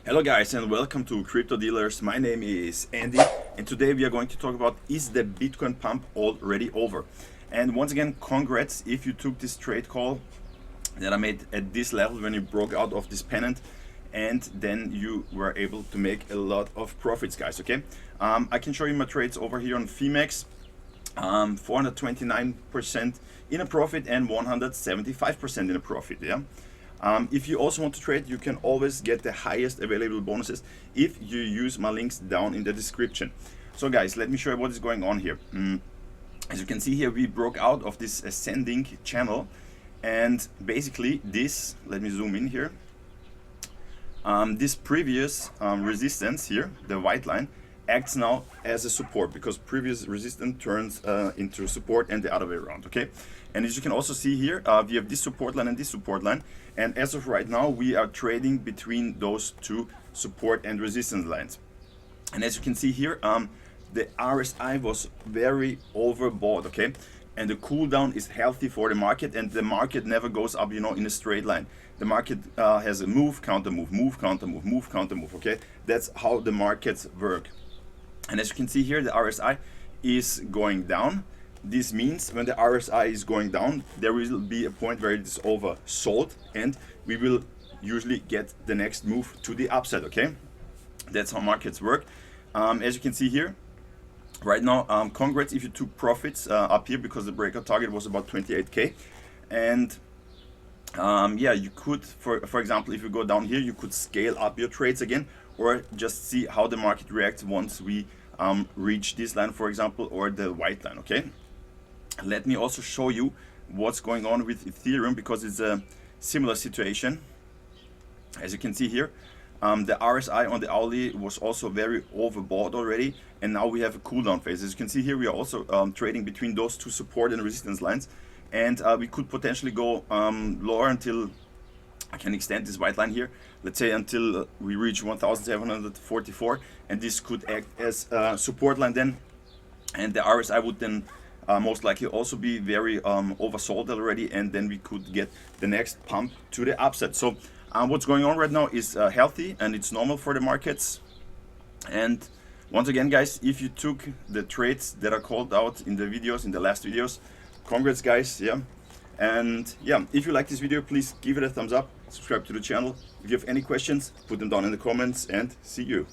Hello guys and welcome to Crypto Dealers. My name is Andy and today we are going to talk about, is the Bitcoin pump already over? And once again, congrats if you took this trade call that I made at this level when you broke out of this pennant, and then you were able to make a lot of profits, guys. Okay, I can show you my trades over here on Phemex. 429% in a profit and 175% in a profit. Yeah. If you also want to trade, you can always get the highest available bonuses if you use my links down in the description. So guys, let me show you what is going on here. As you can see here, we broke out of this ascending channel, and basically this, let me zoom in here, this previous resistance here, the white line, acts now as a support because previous resistance turns into support and the other way around. Okay, and as you can also see here, we have this support line and this support line, and as of right now we are trading between those two support and resistance lines. And as you can see here, the RSI was very overbought. Okay, and the cool down is healthy for the market, and the market never goes up, you know, in a straight line. The market has a move, counter move, move, counter move, move, counter move. Okay, that's how the markets work. And as you can see here, the RSI is going down. This means when the RSI is going down, there will be a point where it is oversold, and we will usually get the next move to the upside. Okay, that's how markets work. As you can see here, right now, congrats if you took profits up here, because the breakout target was about 28k. And yeah, you could, for example, if you go down here, you could scale up your trades again, or just see how the market reacts once we reach this line, for example, or the white line. Okay, let me also show you what's going on with Ethereum, because it's a similar situation. As you can see here, the RSI on the hourly was also very overbought already, and now we have a cool down phase. As you can see here, we are also trading between those two support and resistance lines, and we could potentially go lower until, I can extend this white line here, let's say until we reach 1744, and this could act as a support line then, and the RSI would then most likely also be very oversold already, and then we could get the next pump to the upside. So what's going on right now is healthy, and it's normal for the markets. And once again, guys, if you took the trades that are called out in the videos, in the last videos, congrats, guys. Yeah. And yeah, if you like this video, please give it a thumbs up, subscribe to the channel. If you have any questions, put them down in the comments, and see you.